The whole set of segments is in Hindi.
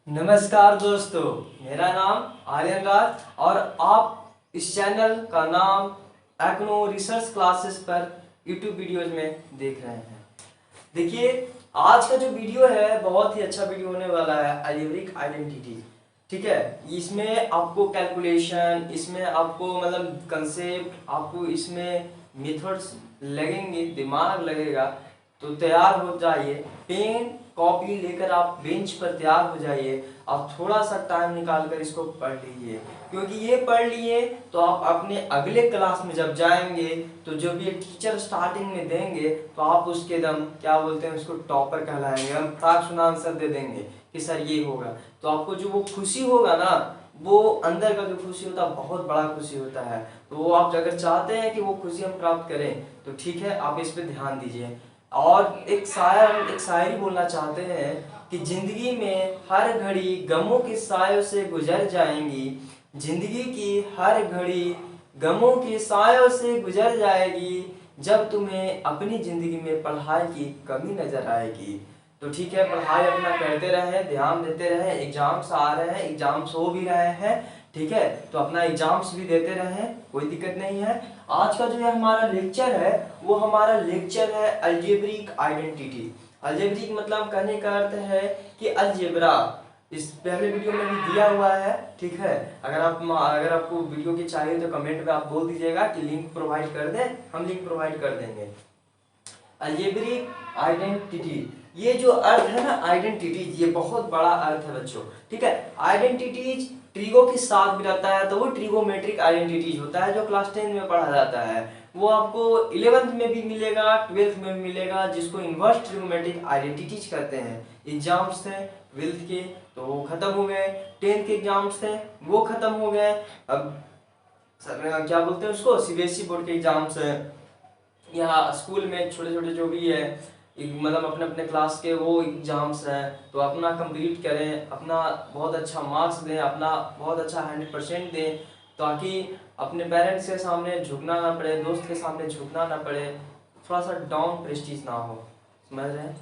नमस्कार दोस्तों, मेरा नाम आर्यन राज और आप इस चैनल का नाम एक्नो रिसर्च क्लासेस पर यूट्यूब वीडियोज में देख रहे हैं। देखिए, आज का जो वीडियो है बहुत ही अच्छा वीडियो होने वाला है। अलजेब्रिक आइडेंटिटी, ठीक है। इसमें आपको कैलकुलेशन, इसमें आपको मतलब कंसेप्ट, आपको इसमें मेथड्स लगेंगे, दिमाग लगेगा। तो तैयार हो जाइए, पेन कॉपी लेकर आप बेंच पर तैयार हो जाइए। आप थोड़ा सा टाइम निकाल कर इसको पढ़ लीजिए, क्योंकि ये पढ़ लिए तो आप अपने अगले क्लास में जब जाएंगे तो जो भी टीचर स्टार्टिंग में देंगे तो आप उसके दम क्या बोलते हैं उसको टॉपर कहलाएंगे। हम फ्रैक्शन आंसर दे देंगे कि सर ये होगा, तो आपको जो वो खुशी होगा ना, वो अंदर का जो खुशी होता है बहुत बड़ा खुशी होता है। तो वो आप अगर चाहते हैं कि वो खुशी हम प्राप्त करें तो ठीक है, आप इस पर ध्यान दीजिए। और एक शायरी बोलना चाहते हैं कि जिंदगी में हर घड़ी गमों के सायों से गुजर जाएंगी। जिंदगी की हर घड़ी गमों के सायों से गुजर जाएगी। जब तुम्हें अपनी जिंदगी में पढ़ाई की कमी नजर आएगी। तो ठीक है, पढ़ाई अपना करते रहे, ध्यान देते रहे। एग्जाम्स आ रहे हैं, एग्जाम्स हो भी रहे हैं, ठीक है। तो अपना एग्जाम्स भी देते रहे, कोई दिक्कत नहीं है। आज का जो है हमारा लेक्चर है, वो हमारा लेक्चर है अलजेब्रिक आइडेंटिटी। अलजेब्रिक मतलब कहने का अर्थ है कि अलजेब्रा इस पहले वीडियो में भी दिया हुआ है, ठीक है। अगर आपको वीडियो की चाहिए तो कमेंट में आप बोल दीजिएगा कि लिंक प्रोवाइड कर दें, हम लिंक प्रोवाइड कर देंगे। अलजेब्रिक आइडेंटिटी, ये जो अर्थ है ना आइडेंटिटीज, ये बहुत बड़ा अर्थ है बच्चों, ठीक है। आइडेंटिटीज ट्रीगो के साथ भी रहता है, तो वो ट्रिगोमेट्रिक आइडेंटिटीज होता है जो क्लास 10 में पढ़ा जाता है। वो आपको 11th में भी मिलेगा, 12th में भी मिलेगा, जिसको इनवर्स ट्रिगोमेट्रिक आइडेंटिटीज कहते हैं। एग्जाम्स थे 12th के तो वो खत्म हो गए, 10th के एग्जाम्स थे वो खत्म हो गए। अब क्या बोलते हैं उसको, सीबीएसई बोर्ड के एग्जाम्स है या स्कूल में छोटे छोटे जो भी है मतलब अपने अपने क्लास के वो एग्जाम्स हैं। तो अपना कंप्लीट करें, अपना बहुत अच्छा मार्क्स दें, अपना बहुत अच्छा 100% दें, ताकि अपने पेरेंट्स के सामने झुकना ना पड़े, दोस्त के सामने झुकना ना पड़े, थोड़ा सा डाउन प्रेस्टीज ना हो, समझ रहे हैं।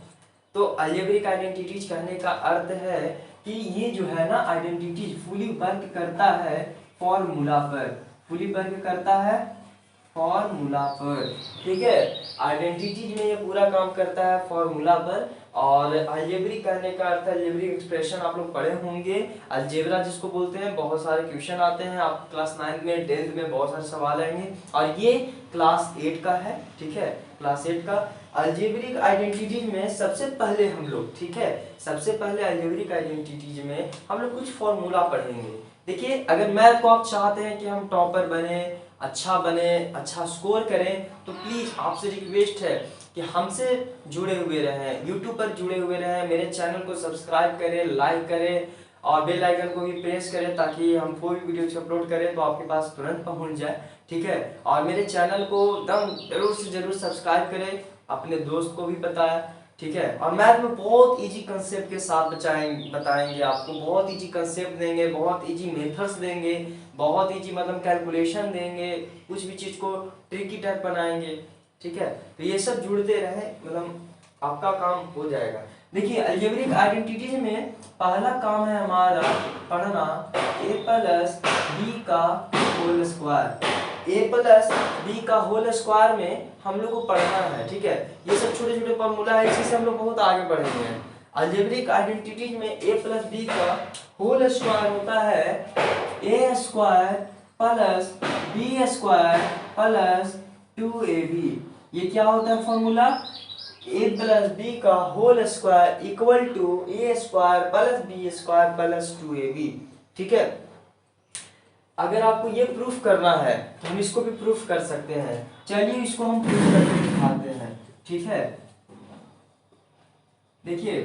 तो अलजेब्रिक आइडेंटिटीज कहने का अर्थ है कि ये जो है ना आइडेंटिटीज फुली वर्क करता है फॉर्मूला पर, फुली वर्क करता है फॉर्मूला पर, ठीक है। आइडेंटिटीज में ये पूरा काम करता है फॉर्मूला पर। और अलजेब्रिक कहने का अर्थ है, अलजेब्रिक एक्सप्रेशन आप लोग पढ़े होंगे, अलजेब्रा जिसको बोलते हैं। बहुत सारे क्वेश्चन आते हैं आप क्लास 9 में, 10th में बहुत सारे सवाल आएंगे। और ये क्लास 8 का है, ठीक है, क्लास 8 का। अलजेब्रिक आइडेंटिटीज में सबसे पहले हम लोग, ठीक है, सबसे पहले अलजेब्रिक आइडेंटिटीज में हम लोग कुछ फॉर्मूला पढ़ेंगे। देखिए, अगर मैथ को आप चाहते हैं कि हम टॉपर बने, अच्छा बने, अच्छा स्कोर करें, तो प्लीज आपसे रिक्वेस्ट है कि हमसे जुड़े हुए रहें, यूट्यूब पर जुड़े हुए रहें, मेरे चैनल को सब्सक्राइब करें, लाइक करें और बेल आइकन को भी प्रेस करें, ताकि हम कोई वीडियो अपलोड करें तो आपके पास तुरंत पहुंच जाए, ठीक है। और मेरे चैनल को एकदम जरूर से जरूर सब्सक्राइब करें, अपने दोस्त को भी बताएं, ठीक है। और मैथ में बहुत इजी कंसेप्ट के साथ बताएंगे आपको, बहुत इजी कंसेप्ट देंगे, बहुत इजी मेथड्स देंगे, बहुत इजी मतलब कैलकुलेशन देंगे, कुछ भी चीज को ट्रिकी टाइप बनाएंगे, ठीक है। तो ये सब जुड़ते रहे, मतलब आपका काम हो जाएगा। देखिए, अलजेब्रिक आइडेंटिटीज में पहला काम है हमारा पढ़ना a प्लस बी का whole square. a plus B का होल स्क्वायर में हम लोग को पढ़ना है, ठीक है। ये सब छोटे छोटे फॉर्मूला है, इसी से हम लोग बहुत आगे बढ़ेंगे हैं। अलजेब्रिक आइडेंटिटीज में a प्लस बी का होल स्क्वायर होता है a square plus B square plus 2ab। ये क्या होता है फॉर्मूला, a प्लस बी का whole square equal to a square plus B square plus 2ab, ठीक है। अगर आपको ये प्रूफ करना है तो हम इसको भी प्रूफ कर सकते हैं। चलिए इसको हम प्रूफ करके दिखाते हैं, ठीक है। देखिए,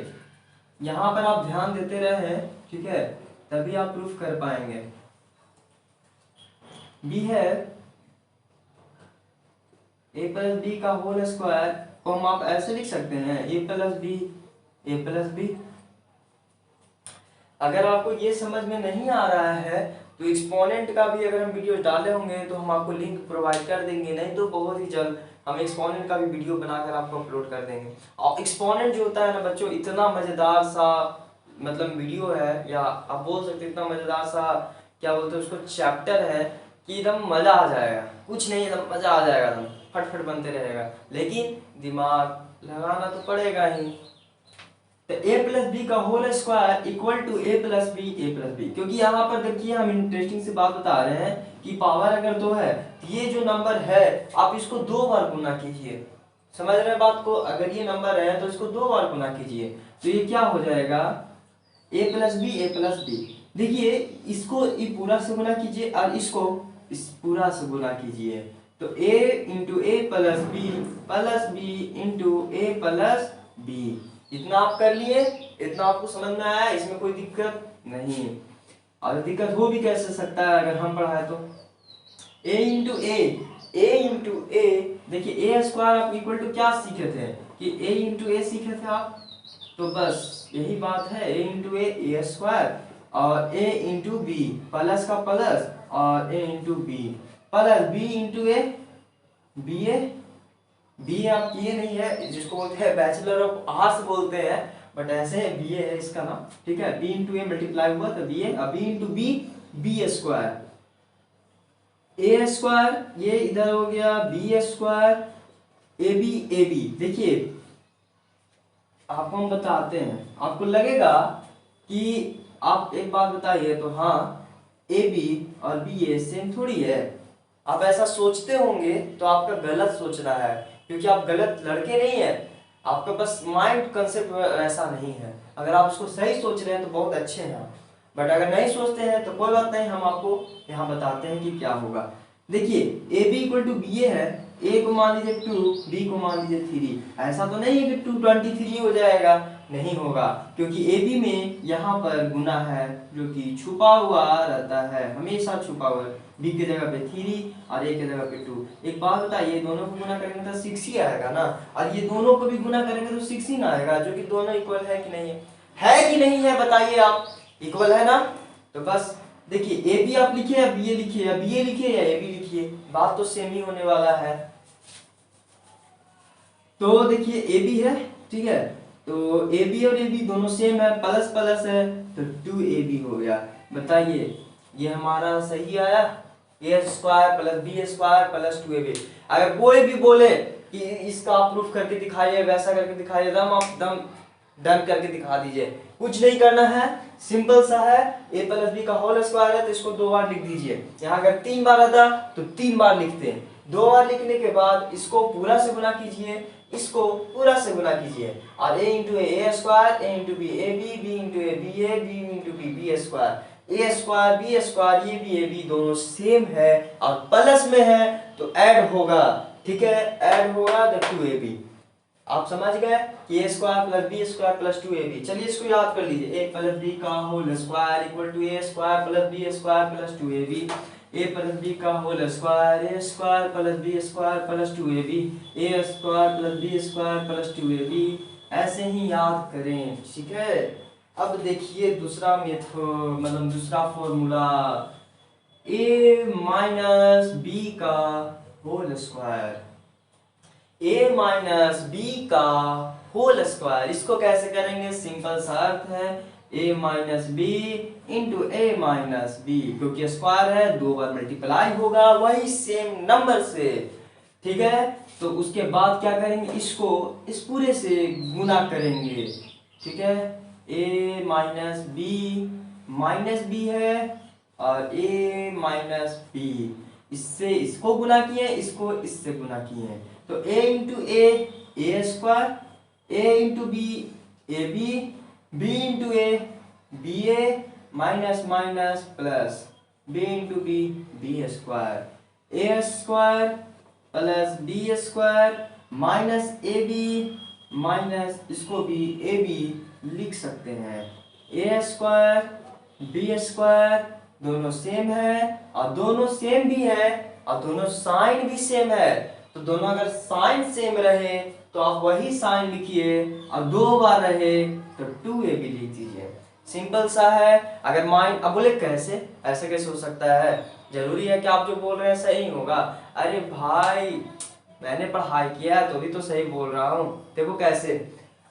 यहां पर आप ध्यान देते रहे, ठीक है, तभी आप प्रूफ कर पाएंगे। बी है ए प्लस बी का होल स्क्वायर को हम आप ऐसे लिख सकते हैं ए प्लस बी, ए प्लस बी। अगर आपको ये समझ में नहीं आ रहा है तो एक्सपोनेंट का भी अगर हम वीडियो डाले होंगे तो हम आपको लिंक प्रोवाइड कर देंगे, नहीं तो बहुत ही जल्द हम एक्सपोनेंट का भी वीडियो बनाकर आपको अपलोड कर देंगे। और एक्सपोनेंट जो होता है ना बच्चों, इतना मजेदार सा मतलब वीडियो है, या आप बोल सकते इतना मजेदार सा क्या बोलते हैं उसको चैप्टर है कि एकदम मजा आ जाएगा। कुछ नहीं, एकदम मजा आ जाएगा, एकदम फटफट बनते रहेगा, लेकिन दिमाग लगाना तो पड़ेगा ही। तो a प्लस बी का whole square equal to a plus b, क्योंकि यहाँ पर देखिए हम इंटरेस्टिंग सी बात बता रहे हैं कि पावर अगर 2 है तो ये जो नंबर है आप इसको 2 बार गुना कीजिए। समझ रहे हैं बात को? अगर ये नंबर है तो इसको 2 बार गुना कीजिए, तो ये क्या हो जाएगा, a प्लस बी। देखिए इसको ये पूरा से गुना कीजिए और इसको इस पूरा से गुना कीजिए, तो a into a plus b into a plus b. इतना आप कर लिए, इतना आपको समझ में आया, इसमें कोई दिक्कत नहीं। और दिक्कत हो भी कैसे सकता है अगर हम पढ़ाए तो a इंटू ए, देखिए a स्क्वायर आप इक्वल टू क्या सीखे थे कि a इंटू ए सीखे थे आप, तो बस यही बात है, a इंटू ए स्क्वायर और a इंटू बी, प्लस का प्लस और a into b plus b into A, b आप किए नहीं है, जिसको बोलते हैं बैचलर ऑफ आर्ट्स बोलते हैं, बट ऐसे है बीए है इसका नाम, ठीक है। बी इंटू ए मल्टीप्लाई हुआ तो बीए, अब बी इंटू बी स्क्वायर, ए स्क्वायर ये इधर हो गया बी स्क्वायर, ए बी। देखिए आपको हम बताते हैं, आपको लगेगा कि आप एक बात बताइए तो हाँ ए बी और बी ए सेम थोड़ी है, आप ऐसा सोचते होंगे तो आपका गलत सोच रहा है, क्योंकि आप गलत लड़के नहीं है, आपका बस माइंड कंसेप्ट ऐसा नहीं है। अगर आप उसको सही सोच रहे हैं तो बहुत अच्छे हैं, बट अगर नहीं सोचते हैं तो कोई बात नहीं, हम आपको यहाँ बताते हैं कि क्या होगा। देखिए A B equal to B A है, ए को मान लीजिए 2, बी को मान लीजिए 3, ऐसा तो नहीं है कि 223 हो जाएगा, नहीं होगा, क्योंकि ए बी में यहाँ पर गुना है जो कि छुपा हुआ रहता है, हमेशा छुपा हुआ है, बी की जगह पे 3 और ए की जगह पे 2। एक बात बताइए, दोनों को गुना करेंगे तो 6 ही आएगा ना, और ये दोनों को भी गुना करेंगे तो 6 ही ना आएगा, जो कि दोनों इक्वल है कि नहीं है कि नहीं है, बताइए आप, इक्वल है ना। तो बस देखिए ए बी आप लिखिए या बी ए लिखिए, या बी ए लिखिए या ए बी लिखिए, बात तो सेम ही होने वाला है। तो देखिए ए बी है, ठीक है, तो ए बी और ए बी दोनों सेम है, प्लस प्लस है, तो 2ab हो गया। बताइए ये हमारा सही आया, A square plus B square plus 2ab। अगर कोई भी बोले कि इसका आप प्रूफ करके दिखाइए, वैसा करके दिखाइए, दम डन करके दिखा दीजिए, कुछ नहीं करना है, सिंपल सा है, a प्लस बी का होल स्क्वायर है तो इसको 2 बार लिख दीजिए। यहाँ अगर 3 बार आता तो 3 बार लिखते हैं, 2 बार लिखने के बाद इसको पूरा से गुना कीजिए, इसको पूरा से गुना कीजिए, और a into A square, a into B A b into A b into b square, A square B square, ये बी ए बी दोनों सेम है और प्लस में है तो ऐड होगा, ठीक है, ऐड होगा तो 2ab। आप समझ गए कि A square plus B square plus 2ab। चलिए इसको याद कर लीजिए, ए प्लस बी का whole square equal to A square plus B square plus 2ab, A plus B का whole square, A square plus B square plus 2ab, A square plus B square plus 2ab, ऐसे ही याद करें, ठीक है। अब देखिए दूसरा मेथड, मतलब दूसरा फॉर्मूला, a माइनस बी का whole square, a minus B का होल स्क्वायर, इसको कैसे करेंगे, सिंपल सा अर्थ है, a minus B into a minus b, क्योंकि स्क्वायर है 2 बार मल्टीप्लाई होगा वही सेम नंबर से, ठीक है। तो उसके बाद क्या करेंगे, इसको इस पूरे से गुना करेंगे, ठीक है, a माइनस बी है और a माइनस बी, इससे इसको गुना किए, इसको इससे गुना किए, तो a into A square, a into B A b into A B A minus minus plus b into b square, A square plus B square minus A B minus इसको भी ए बी लिख सकते हैं, ए स्क्वायर बी स्क्वायर दोनों सेम है और दोनों सेम भी है और दोनों साइन भी सेम है, तो दोनों अगर साइन सेम रहे तो आप वही साइन लिखिए और 2 बार रहे तो 2ab लिख दीजिए, सिंपल सा है। अगर माइंड, अब बोले कैसे, ऐसे कैसे हो सकता है, जरूरी है कि आप जो बोल रहे हैं सही होगा, अरे भाई मैंने पढ़ाई किया है तो भी तो सही बोल रहा हूँ। देखो कैसे,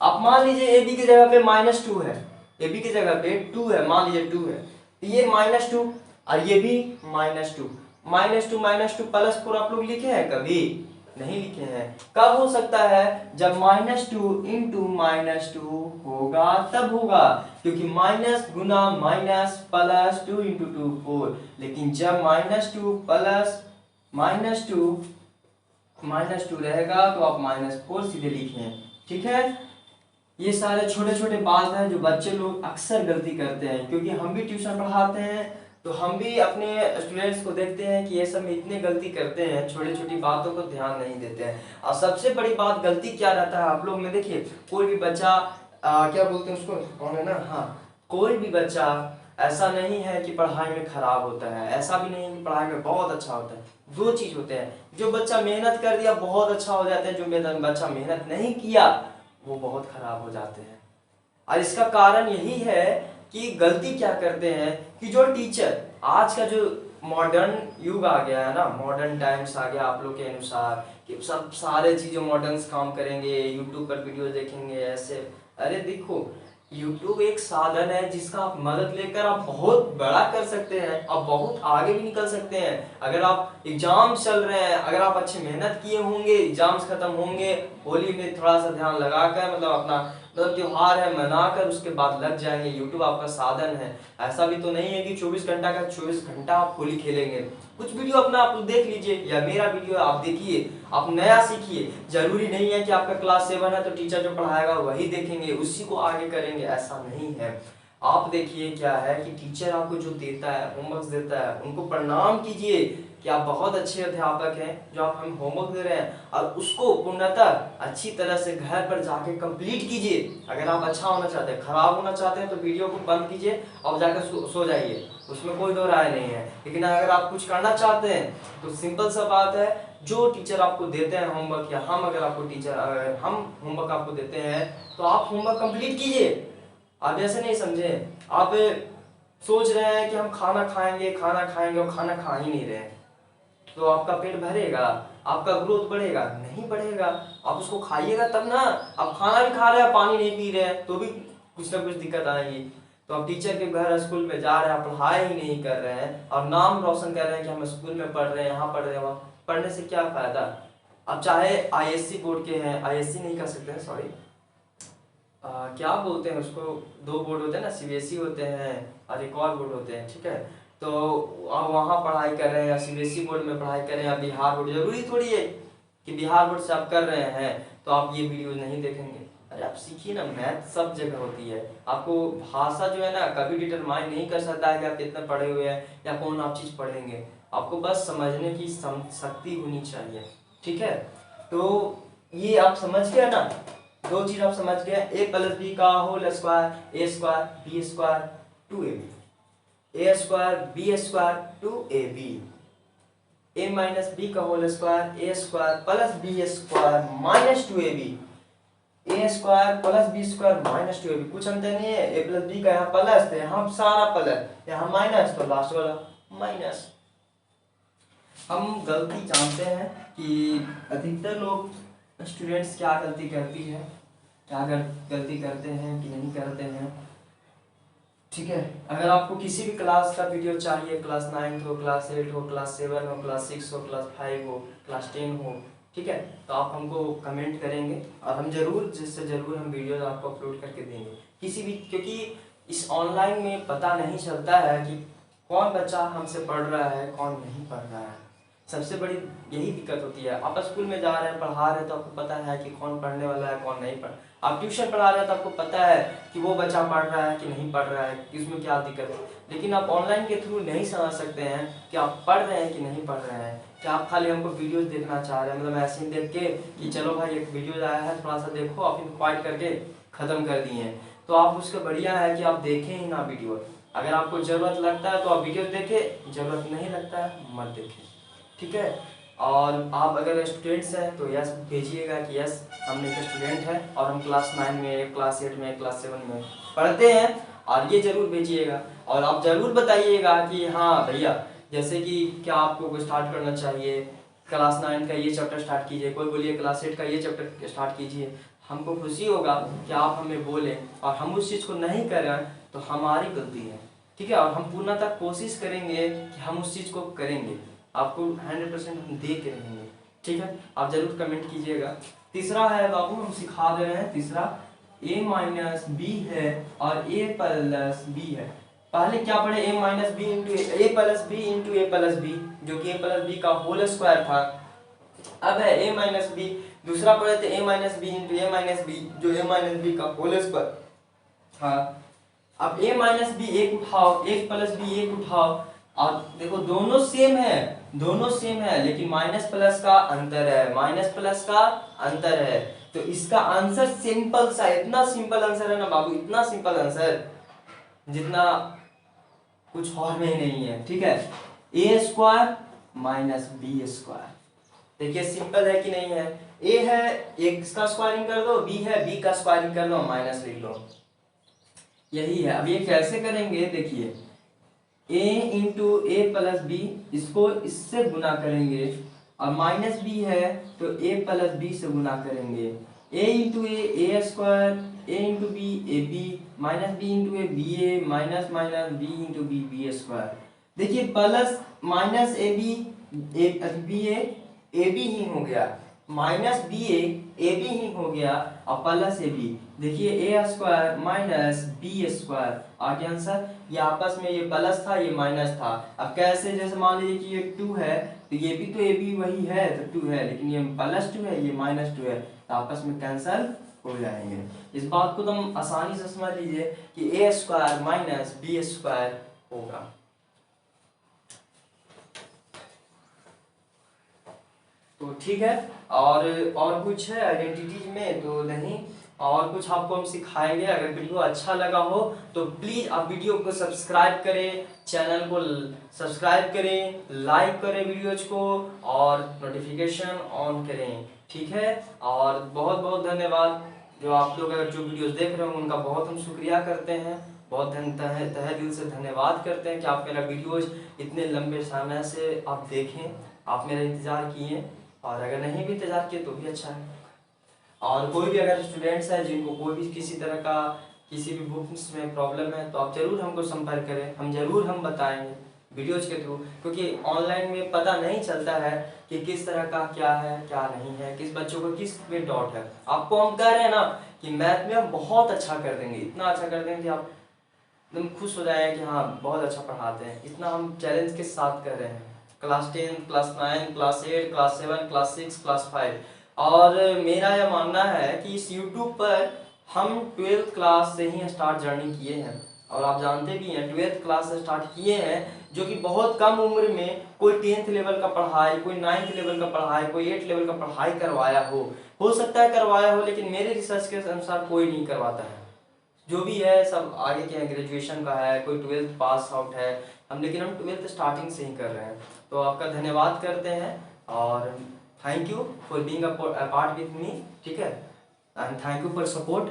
आप मान लीजिए ए बी की जगह पे -2 है, ए बी की जगह पे 2 है, मान लीजिए 2 है, तो ये -2 और ये भी -2, -2 प्लस 4 आप लोग लिखे हैं कभी? नहीं लिखे हैं। कब हो सकता है? जब -2 इंटू -2 होगा तब होगा, क्योंकि माइनस गुना माइनस प्लस 2 इंटू 2 4, लेकिन जब -2 प्लस -2 रहेगा तो आप -4 सीधे लिखें। ठीक है, ये सारे छोटे छोटे बात हैं जो बच्चे लोग अक्सर गलती करते हैं, क्योंकि हम भी ट्यूशन पढ़ाते हैं तो हम भी अपने स्टूडेंट्स को देखते हैं कि ये सब में इतने गलती करते हैं, छोटी छोटी बातों को ध्यान नहीं देते हैं। और सबसे बड़ी बात गलती क्या रहता है आप लोग में, देखिए कोई भी बच्चा क्या बोलते हैं उसको, कौन है ना, हाँ, कोई भी बच्चा ऐसा नहीं है कि पढ़ाई में खराब होता है, ऐसा भी नहीं है कि पढ़ाई में बहुत अच्छा होता है। दो चीज होते हैं, जो बच्चा मेहनत कर दिया बहुत अच्छा हो जाता है, जो बच्चा मेहनत नहीं किया वो बहुत खराब हो जाते हैं। और इसका कारण यही है कि गलती क्या करते हैं कि जो टीचर, आज का जो मॉडर्न युग आ गया है ना, मॉडर्न टाइम्स आ गया आप लोग के अनुसार कि सब सारे चीज़ें मॉडर्न काम करेंगे, यूट्यूब पर वीडियो देखेंगे ऐसे। अरे देखो, यूट्यूब एक साधन है जिसका आप मदद लेकर आप बहुत बड़ा कर सकते हैं, आप बहुत आगे भी निकल सकते हैं। अगर आप एग्जाम चल रहे हैं, अगर आप अच्छी मेहनत किए होंगे, एग्जाम्स खत्म होंगे, होली में थोड़ा सा ध्यान लगाकर, मतलब अपना त्योहार है मनाकर उसके बाद लग जाएंगे, यूट्यूब आपका साधन है। ऐसा भी तो नहीं है कि 24 घंटा का 24 घंटा आप होली खेलेंगे। कुछ वीडियो अपना आप देख लीजिए, या मेरा वीडियो आप देखिए, आप नया सीखिए। जरूरी नहीं है कि आपका क्लास 7 है तो टीचर जो पढ़ाएगा वही देखेंगे, उसी को आगे करेंगे, ऐसा नहीं है। आप देखिए क्या है कि टीचर आपको जो देता है, होमवर्क देता है, उनको प्रणाम कीजिए कि आप बहुत अच्छे अध्यापक हैं जो आप हमें होमवर्क दे रहे हैं, और उसको पूर्णतः अच्छी तरह से घर पर जाके कंप्लीट कीजिए। अगर आप अच्छा होना चाहते हैं, खराब होना चाहते हैं तो वीडियो को बंद कीजिए और जाकर सो जाइए, उसमें कोई दो राय नहीं है। लेकिन अगर आप कुछ करना चाहते हैं तो सिंपल सा बात है, जो टीचर आपको देते हैं होमवर्क, या हम अगर आपको हम होमवर्क आपको देते हैं तो आप होमवर्क कंप्लीट कीजिए। आप ऐसे नहीं समझे, आप सोच रहे हैं कि हम खाना खाएंगे और खाना खा ही नहीं रहे हैं, तो आपका पेट भरेगा, आपका ग्रोथ बढ़ेगा? नहीं बढ़ेगा। आप उसको खाइएगा तब ना। आप खाना भी खा रहे हैं, पानी नहीं पी रहे हैं, तो भी कुछ ना कुछ दिक्कत आएगी। तो आप टीचर के घर स्कूल में जा रहे हैं, आप पढ़ाई ही नहीं कर रहे हैं और नाम रोशन कर रहे हैं कि हम स्कूल में पढ़ रहे हैं, यहाँ पढ़ रहे हैं, वहाँ पढ़ने से क्या फायदा? अब चाहे आईएससी बोर्ड के हैं, आईएससी नहीं कर सकते हैं, सॉरी, क्या बोलते हैं उसको, दो बोर्ड होते हैं ना, सीबीएसई होते हैं और एक और बोर्ड होते हैं, ठीक है। तो आप वहाँ पढ़ाई कर रहे हैं या सीबीएसई बोर्ड में पढ़ाई कर रहे हैं या बिहार बोर्ड, जरूरी थोड़ी है कि बिहार बोर्ड से आप कर रहे हैं तो आप ये वीडियो नहीं देखेंगे। अरे आप सीखिए ना, मैथ सब जगह होती है। आपको भाषा जो है ना कभी डिटरमाइन नहीं कर सकता है कि आप कितने पढ़े हुए हैं या कौन आप चीज़ पढ़ेंगे। आपको बस समझने की शक्ति होनी चाहिए, ठीक है। तो ये आप समझ गए ना, दो चीज आप समझ गए, ए प्लस बी का whole square, A square B square 2ab, A square B square 2ab, A minus B का whole square, A square plus B square minus 2ab, A square plus B square minus 2ab। कुछ अंतर नहीं है, ए प्लस बी का यहाँ प्लस, यहाँ सारा प्लस, यहाँ माइनस, तो लास्ट वाला माइनस। हम गलती जानते हैं कि अधिकतर लोग स्टूडेंट्स क्या गलती करती है, क्या गलती करते हैं कि नहीं करते हैं, ठीक है। अगर आपको किसी भी क्लास का वीडियो चाहिए, क्लास 9 हो, क्लास 8 हो, क्लास 7 हो, क्लास 6 हो, क्लास 5 हो, क्लास 10 हो, ठीक है, तो आप हमको कमेंट करेंगे और हम जरूर हम वीडियो आपको अपलोड करके देंगे किसी भी, क्योंकि इस ऑनलाइन में पता नहीं चलता है कि कौन बच्चा हमसे पढ़ रहा है, कौन नहीं पढ़ रहा है। सबसे बड़ी यही दिक्कत होती है। आप स्कूल में जा रहे हैं, पढ़ा रहे हैं तो आपको पता है कि कौन पढ़ने वाला है, कौन नहीं पढ़। आप ट्यूशन पढ़ा रहे हैं तो आपको पता है कि वो बच्चा पढ़ रहा है कि नहीं पढ़ रहा है, कि उसमें क्या दिक्कत है। लेकिन आप ऑनलाइन के थ्रू नहीं समझ सकते हैं कि आप पढ़ रहे हैं कि नहीं पढ़ रहे हैं। क्या आप खाली हमको वीडियोस देखना चाह रहे हैं, मतलब ऐसे ही देख के कि चलो भाई एक वीडियो आया है थोड़ा सा देखो, आप क्वाइट करके ख़त्म कर दिए हैं, तो आप उसका बढ़िया है कि आप देखें ही ना वीडियो। अगर आपको ज़रूरत लगता है तो आप वीडियो देखें, ज़रूरत नहीं लगता है मत देखें, ठीक है। और आप अगर स्टूडेंट्स हैं तो यस भेजिएगा कि यस हम एक स्टूडेंट है और हम क्लास 9 में, क्लास 8 में, क्लास 7 में पढ़ते हैं, और ये जरूर भेजिएगा। और आप जरूर बताइएगा कि हाँ भैया, जैसे कि क्या आपको स्टार्ट करना चाहिए, क्लास 9 का ये चैप्टर स्टार्ट कीजिए, कोई बोलिए क्लास 8 का ये चैप्टर स्टार्ट कीजिए। हमको खुशी होगा कि आप हमें बोलें, और हम उस चीज़ को नहीं कर रहे हैं तो हमारी गलती है, ठीक है। और हम पूर्णतः कोशिश करेंगे कि हम उस चीज़ को करेंगे, आपको 100% हम दे के रहेंगे, ठीक है। आप जरूर कमेंट कीजिएगा। तीसरा है बाबू, हम सिखा रहे हैं तीसरा, a माइनस बी है और a प्लस बी है। पहले क्या पढ़े, a minus B into a plus b into a plus b, जो कि a प्लस बी का होल स्क्वायर था। अब है a माइनस बी, दूसरा पढ़े थे a minus B into a minus b, जो a माइनस बी का होल स्क्वायर था। अब a माइनस बी एक उठाओ, एक प्लस बी एक उठाओ, और देखो दोनों सेम है, दोनों सेम है, लेकिन माइनस प्लस का अंतर है, माइनस प्लस का अंतर है। तो इसका आंसर सिंपल सा, इतना सिंपल आंसर है ना बाबू, इतना सिंपल आंसर जितना कुछ और में नहीं है, ठीक है। ए स्क्वायर माइनस बी स्क्वायर, देखिए सिंपल है कि नहीं है। ए है, एक का स्क्वायरिंग कर दो, बी है, बी का स्क्वायरिंग कर लो, माइनस लिख लो, यही है। अब ये कैसे करेंगे, देखिए a into a plus b, इसको इससे गुना करेंगे, और माइनस बी है तो a प्लस बी से गुना करेंगे। a into A square, a into B A B, minus B into A B A, minus minus B into B B square. देखिए plus minus A B A B ही हो गया, माइनस बी ए बी ही हो गया, और प्लस ए बी, देखिए A square minus B square आगे आंसर। ये आपस में ये प्लस था, ये माइनस था। अब कैसे, जैसे मान लीजिए कि ये 2 है तो ये भी तो ए बी वही है तो 2 है, लेकिन ये +2 है, ये -2 है, तो आपस में कैंसल हो जाएंगे। इस बात को तुम आसानी से समझ लीजिए कि A square minus B square होगा। तो ठीक है, और कुछ है आइडेंटिटीज में तो नहीं, और कुछ आपको हम सिखाएंगे। अगर वीडियो अच्छा लगा हो तो प्लीज़ आप वीडियो को सब्सक्राइब करें, चैनल को सब्सक्राइब करें, लाइक करें वीडियोज को, और नोटिफिकेशन ऑन करें, ठीक है। और बहुत बहुत धन्यवाद, जो आप लोग अगर जो वीडियोस देख रहे हैं उनका बहुत हम शुक्रिया करते हैं, बहुत तहे दिल से धन्यवाद करते हैं कि आप मेरा वीडियोज इतने लंबे समय से आप देखें, आप मेरा इंतज़ार किए, और अगर नहीं भी इंतज़ार किए तो भी अच्छा है। और कोई भी अगर स्टूडेंट्स है जिनको कोई भी किसी तरह का किसी भी बुक्स में प्रॉब्लम है तो आप ज़रूर हमको संपर्क करें, हम बताएंगे वीडियोज के थ्रू, क्योंकि ऑनलाइन में पता नहीं चलता है कि किस तरह का क्या है क्या नहीं है, किस बच्चों को किस में डाउट है। आपको हम कह रहे हैं ना कि मैथ में हम बहुत अच्छा कर देंगे, इतना अच्छा कर देंगे कि आप एकदम खुश हो जाए कि हाँ बहुत अच्छा पढ़ाते हैं, इतना हम चैलेंज के साथ कर रहे हैं। Class 10, class 9, class 8, class 7, class 6, class 5, और मेरा यह मानना है कि इस YouTube पर हम 12th क्लास से ही स्टार्ट जर्नी किए हैं, और आप जानते भी हैं 12th क्लास से स्टार्ट किए हैं, जो कि बहुत कम उम्र में कोई 10th लेवल का पढ़ाई, कोई 9th लेवल का पढ़ाई, कोई 8th लेवल का पढ़ाई करवाया हो सकता है करवाया हो, लेकिन मेरे रिसर्च के अनुसार कोई नहीं करवाता है। जो भी है सब आगे के हैं, ग्रेजुएशन का है, कोई 12th पास आउट है, लेकिन हम 12th स्टार्टिंग से ही कर रहे हैं। तो आपका धन्यवाद करते हैं, और thank you for being a part with me, ठीक है, and thank you for support.